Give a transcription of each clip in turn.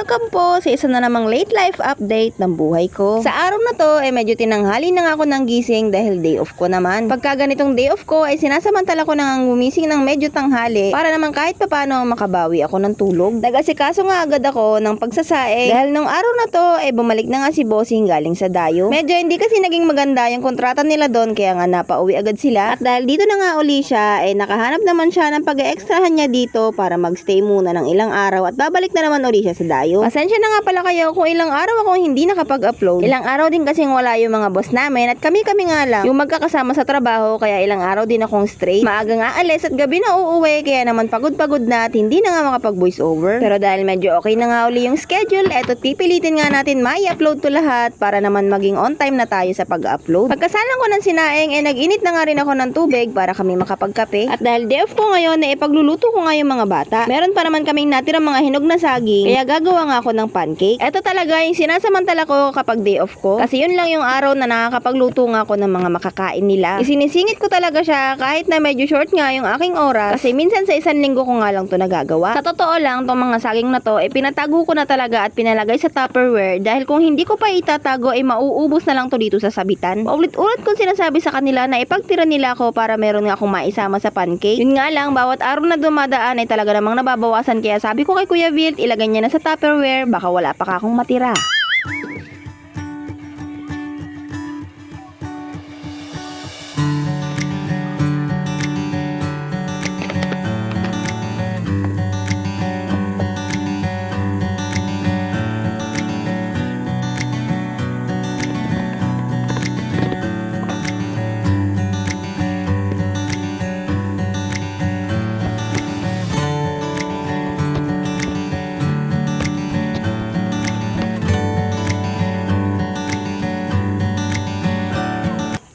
Welcome po sa isa na namang late life update ng buhay ko. Sa araw na to medyo tinanghali na nga ako ng gising dahil day off ko naman. Pagka ganitong day off ko ay sinasamantala ko nang gumising ng medyo tanghali para naman kahit papano makabawi ako ng tulog. Nag-asikaso nga agad ako ng pagsasaing dahil nung araw na to bumalik na nga si bossing galing sa dayo. Medyo hindi kasi naging maganda yung kontrata nila doon kaya nga napauwi agad sila. At dahil dito na nga uli siya nakahanap naman siya ng pag-extrahan niya dito para magstay muna ng ilang araw at babalik na naman uli siya sa dayo. Pasensya na nga pala kayo kung ilang araw akong hindi nakapag-upload. Ilang araw din kasing wala yung mga boss namin at kami-kami nga lang yung magkakasama sa trabaho kaya ilang araw din akong straight. Maaga nga alis at gabi na uuwi kaya naman pagod-pagod na at hindi na nga makapag-voice over. Pero dahil medyo okay na nga uli yung schedule, eto pipilitin nga natin mai-upload to lahat para naman maging on time na tayo sa pag-upload. Pagkasalang ko ng sinaing nag-init na nga rin ako ng tubig para kami makapagkape. At dahil day off ko ngayon ipagluluto ko nga yung mga bata. Meron pa naman kaming natirang mga hinog na saging kaya gagawa nga ako ng pancake. Ito talaga yung sinasamantala ko kapag day off ko kasi yun lang yung araw na nakakapagluto nga ako ng mga makakain nila. Isinisingit ko talaga siya kahit na medyo short nga yung aking oras kasi minsan sa isang linggo ko nga lang to nagagawa. Sa totoo lang tong mga saging na to pinatago ko na talaga at pinalagay sa Tupperware dahil kung hindi ko pa itatago mauubos na lang to dito sa sabitan. Paulit-ulit kong sinasabi sa kanila na ipagtira nila ako para meron nga akong maisama sa pancake. Yun nga lang bawat araw na dumadaan talaga namang nababawasan kaya sabi ko kay Kuya Vilt ilagay niya na sa Tupperware baka wala pa akong matira.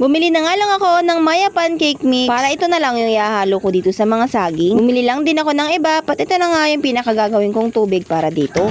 Bumili na nga lang ako ng Maya pancake mix para ito na lang yung ihahalo ko dito sa mga saging. Bumili lang din ako ng iba pat ito na nga yung pinakagagawin kong tubig para dito.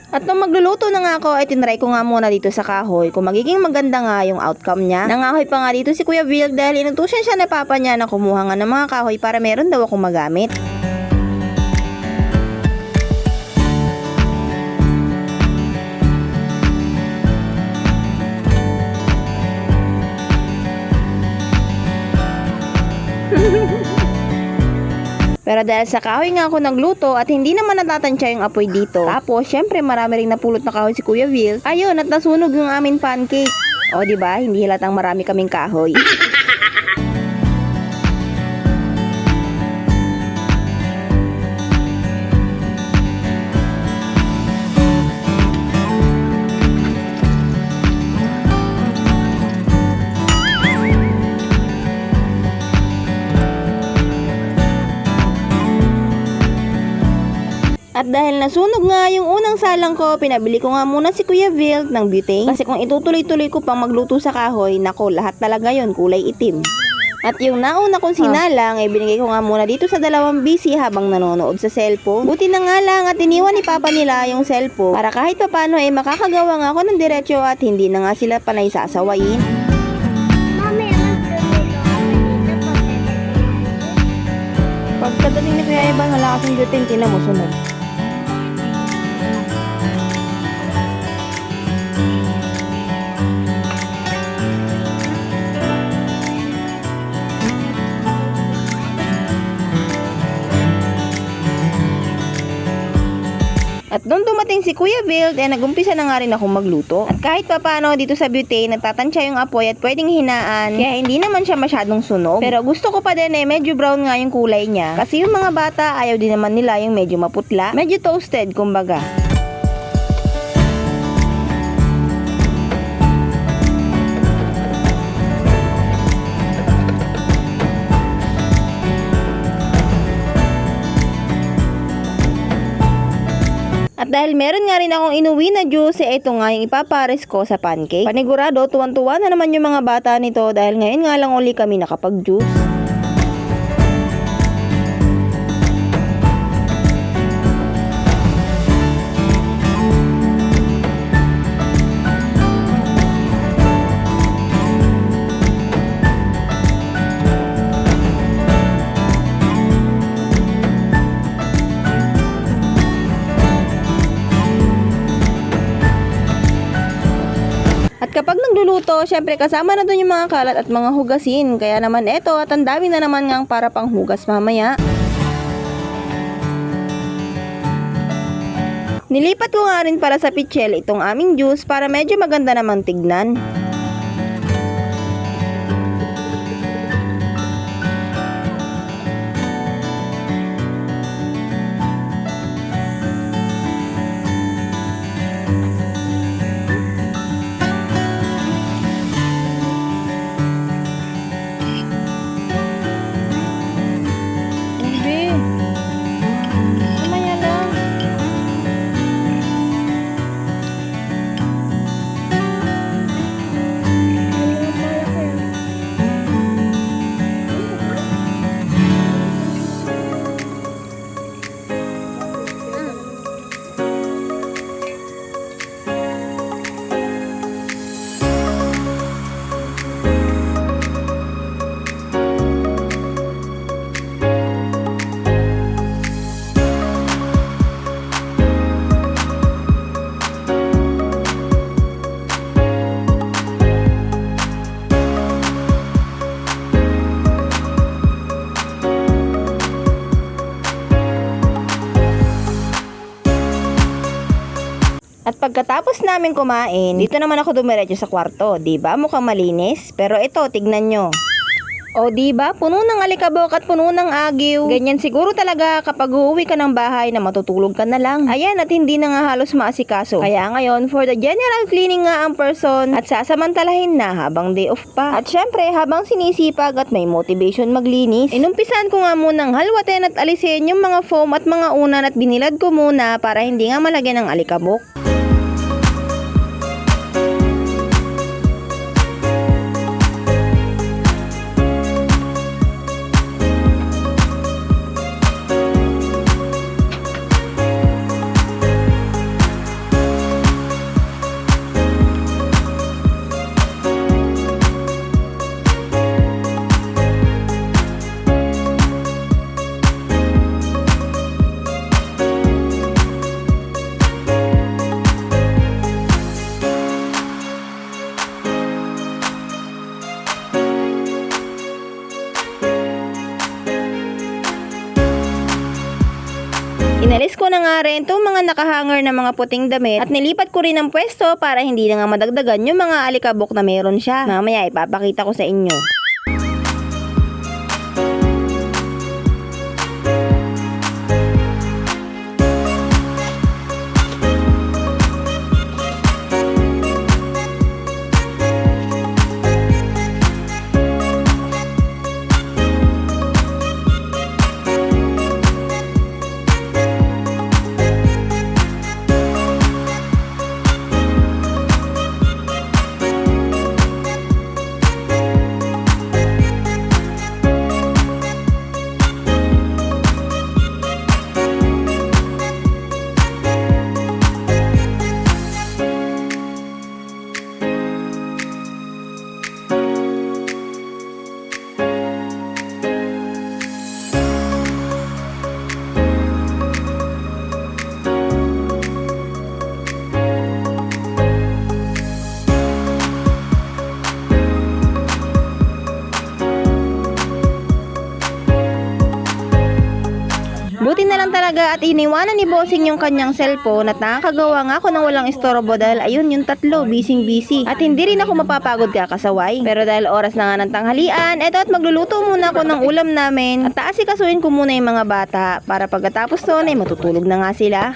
At nung magluluto na nga ako tinry ko nga muna dito sa kahoy kung magiging maganda nga yung outcome niya. Nangahoy pa nga dito si Kuya Vilt dahil inutusan siya na papa niya na kumuha nga ng mga kahoy para meron daw akong magamit. Pero dahil sa kahoy nga ako nagluto at hindi naman natatansya yung apoy dito. Tapos, syempre marami ring napulot na kahoy si Kuya Vilt. Ayun, at nasunog yung amin pancake. O, diba? Hindi halatang marami kaming kahoy. At dahil nasunog nga yung unang salang ko, pinabili ko nga muna si Kuya Vilt ng butane. Kasi kung itutuloy-tuloy ko pang magluto sa kahoy, nako, lahat talaga yon kulay itim. At yung nauna kong sinalang, binigay ko nga muna dito sa dalawang busy habang nanonood sa cellphone. Buti na nga lang at iniwan ni Papa nila yung cellphone para kahit papano makakagawa nga ako ng diretsyo at hindi na nga sila panay sasawayin. Pagkadating ni Kuya Evan, wala kasing butane, tinan mo sunod. At nung dumating dumating si Kuya Build, nagumpisa na nga rin akong magluto. At kahit papano dito sa butane, nagtatansya yung apoy at pwedeng hinaan. Kaya hindi naman siya masyadong sunog. Pero gusto ko pa din medyo brown nga yung kulay niya. Kasi yung mga bata, ayaw din naman nila yung medyo maputla. Medyo toasted, kumbaga. At dahil meron nga rin akong inuwi na juice, ito nga yung ipapares ko sa pancake. Panigurado, tuwan-tuwa na naman yung mga bata nito dahil ngayon nga lang uli kami nakapag-juice. At kapag nagluluto, syempre kasama na dun yung mga kalat at mga hugasin. Kaya naman eto, at ang dami na naman ngang para pang hugas mamaya. Nilipat ko nga rin para sa pichel itong aming juice para medyo maganda namang tignan. At pagkatapos namin kumain, dito naman ako dumiretso sa kwarto. Diba? Mukhang malinis. Pero ito, tignan nyo. O diba? Puno ng alikabok at puno ng agiw. Ganyan siguro talaga kapag uuwi ka ng bahay na matutulog ka na lang. Ayan, at hindi na nga halos maasikaso. Kaya ngayon, for the general cleaning nga ang person at sasamantalahin na habang day off pa. At syempre, habang sinisipag at may motivation maglinis, inumpisan ko nga munang halwatin at alisin yung mga foam at mga unan at binilad ko muna para hindi nga malagyan ng alikabok. Inalis ko na nga rin itong mga nakahanger na mga puting damit at nilipat ko rin ang pwesto para hindi na nga madagdagan yung mga alikabok na meron siya. Mamaya ipapakita ko sa inyo. Buti na lang talaga at iniwanan ni Bossing yung kanyang cellphone at nakakagawa nga ako ng walang istorbo dahil ayun yung tatlo, busy. At hindi rin ako mapapagod kakasaway. Pero dahil oras na nga ng tanghalian, eto at magluluto muna ako ng ulam namin at aasikasuhin ko muna yung mga bata para pagkatapos nun ay matutulog na nga sila.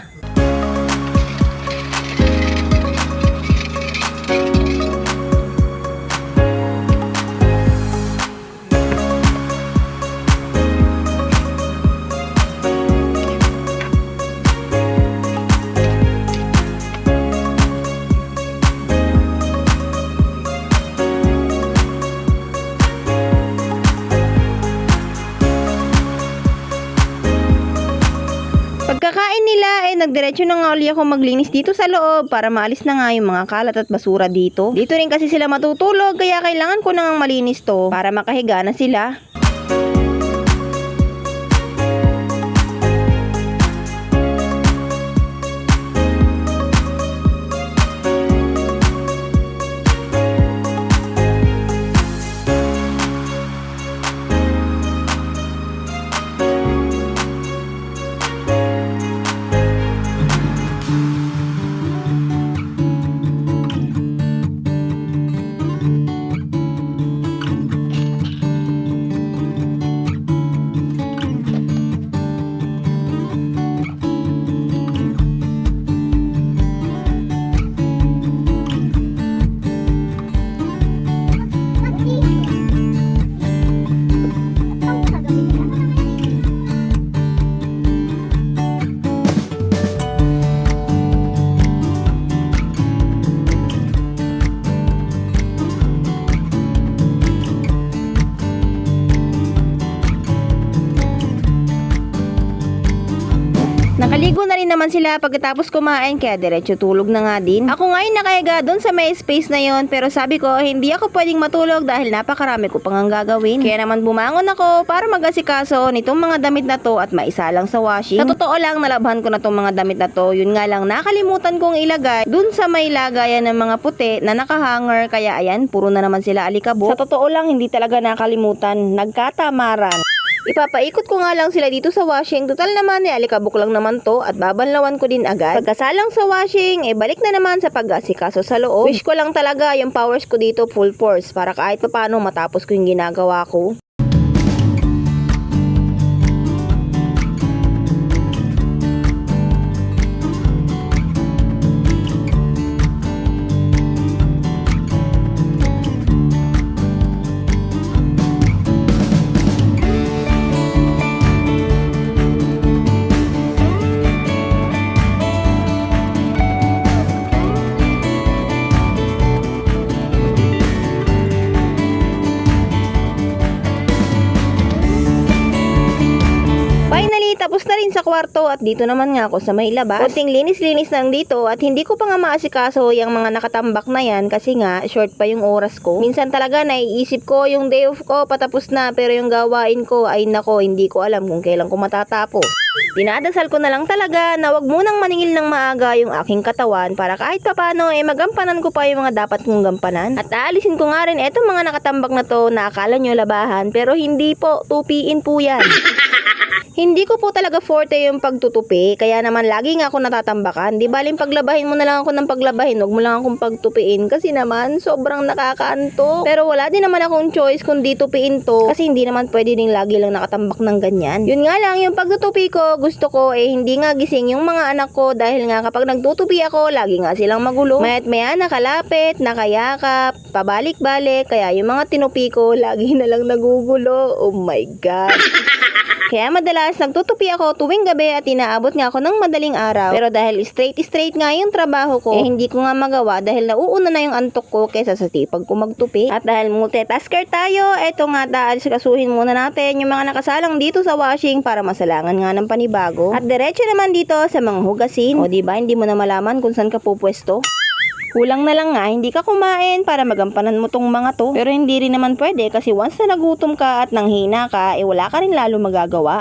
Pagkakain nila ay nagdiretso na nga uli ako maglinis dito sa loob para maalis na nga yung mga kalat at basura dito. Dito rin kasi sila matutulog kaya kailangan ko nang malinis to para makahiga na sila. Nakaligo na rin naman sila pagkatapos kumain kaya diretso tulog na nga din. Ako ngayon nakahiga doon sa may space na yon pero sabi ko hindi ako pwedeng matulog dahil napakarami ko pang gagawin. Kaya naman bumangon ako para mag-asikaso nitong mga damit na to at maisalang sa washing. Sa totoo lang nalabhan ko na tong mga damit na to, yun nga lang nakalimutan kong ilagay doon sa may lagayan ng mga puti na nakahanger kaya ayan puro na naman sila alikabok. Sa totoo lang hindi talaga nakalimutan, nagkatamaran. Ipapaikot ko nga lang sila dito sa washing. Total naman alikabok lang naman to at babanlawan ko din agad. Pagkasalang sa washing, balik na naman sa pag-asikaso sa loob. Wish ko lang talaga yung powers ko dito full force para kahit paano matapos ko yung ginagawa ko. Tapos na rin sa kwarto at dito naman nga ako sa may labas. Kunting linis-linis lang dito at hindi ko pa nga maasikaso yung mga nakatambak na yan kasi nga short pa yung oras ko. Minsan talaga naiisip ko yung day off ko patapos na pero yung gawain ko ay nako hindi ko alam kung kailan ko matatapos. Dinadasal ko na lang talaga na wag munang maningil ng maaga yung aking katawan para kahit papano magampanan ko pa yung mga dapat kong gampanan. At aalisin ko nga rin etong mga nakatambak na to na akala nyo labahan pero hindi po, tupiin po yan. Hindi ko po talaga forte yung pagtutupi, kaya naman lagi nga ako natatambakan. Di baling paglabahin mo na lang ako ng paglabahin, huwag mo lang akong pagtupiin kasi naman sobrang nakakaanto. Pero wala din naman akong choice kundi tupiin to kasi hindi naman pwede ding lagi lang nakatambak ng ganyan. Yun nga lang, yung pagtutupi ko, gusto ko hindi nga gising yung mga anak ko dahil nga kapag nagtutupi ako, lagi nga silang magulo. Maya't maya nakalapit, nakayakap, pabalik-balik, kaya yung mga tinupi ko, lagi na lang nagugulo. Oh my God. Kaya madalas nagtutupi ako tuwing gabi at inaabot nga ako ng madaling araw. Pero dahil straight nga yung trabaho ko, hindi ko nga magawa dahil nauuna na yung antok ko kaysa sa tipag ko magtupi. At dahil multitasker tayo, eto nga kasuhin muna natin yung mga nakasalang dito sa washing para masalangan nga ng panibago. At diretso naman dito sa mga hugasin. O diba, hindi mo na malaman kung saan ka pupwesto. Kulang na lang nga, hindi ka kumain para magampanan mo tong mga to. Pero hindi rin naman pwede kasi once na nagutom ka at nanghina ka, wala ka rin lalo magagawa.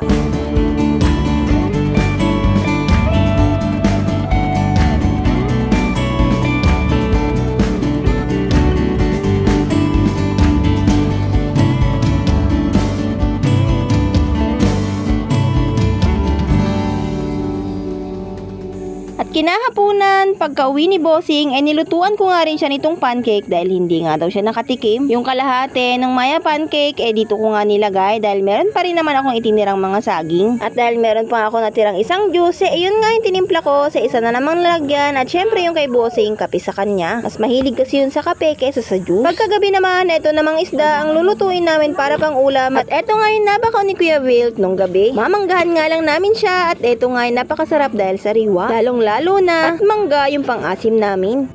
kinahaponan, pagka-uwi ni Bossing, ay nilutuan ko nga rin siya nitong pancake dahil hindi nga daw siya nakatikim. Yung kalahati ng Maya pancake, dito ko nga nilagay dahil meron pa rin naman akong itinirang mga saging. At dahil meron pa ako natirang isang juice, yun nga yung tinimpla ko sa isa na namang lalagyan. At syempre yung kay Bossing, kape sa kanya. Mas mahilig kasi yun sa kape kaysa sa juice. Pagkagabi naman, ito namang isda ang lulutuin namin para pang ulam. At eto nga yung nabakaw ni Kuya Wilt nung gabi. Mamanggahan nga lang namin siya at eto nga yung napakasarap dahil sariwa. Lalong lalo na at mangga yung pang-asim namin.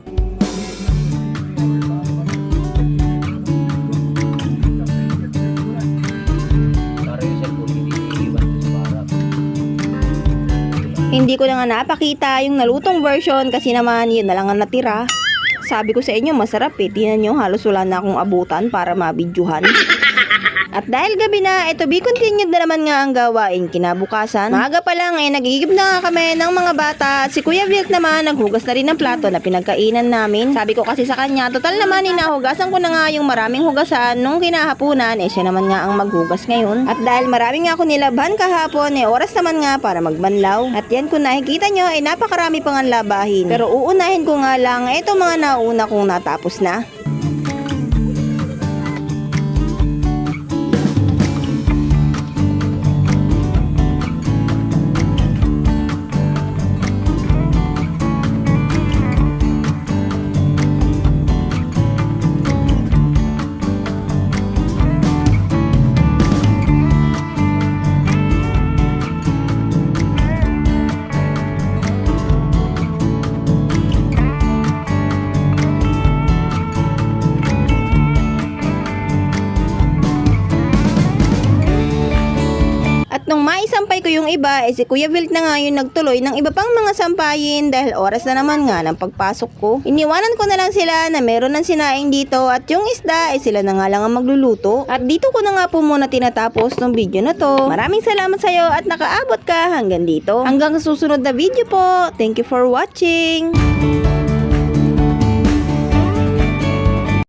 Hindi ko na nga napakita yung nalutong version kasi naman yun na lang ang natira. Sabi ko sa inyo masarap Tingnan nyo, halos wala na akong abutan para mabidyohan. At dahil gabi na, to be continued na naman nga ang gawain kinabukasan. Maaga pa lang nagigib na nga kami ng mga bata. At si Kuya Wilt naman, naghugas na rin ng plato na pinagkainan namin. Sabi ko kasi sa kanya, total naman hinahugasan ko na nga yung maraming hugasan nung kinahapunan. Siya naman nga ang maghugas ngayon. At dahil marami nga ako nilabhan kahapon, oras naman nga para magbanlaw. At yan kung nakikita nyo, napakarami pang ang labahin. Pero uunahin ko nga lang, ito mga nauna kong natapos na. Nung maisampay ko yung iba, si Kuya Wilt na nga yung nagtuloy ng iba pang mga sampayin dahil oras na naman nga ng pagpasok ko. Iniwanan ko na lang sila na meron ng sinaing dito at yung isda sila na nga lang ang magluluto. At dito ko na nga po muna tinatapos ng video na to. Maraming salamat sa'yo at nakaabot ka hanggang dito. Hanggang sa susunod na video po. Thank you for watching!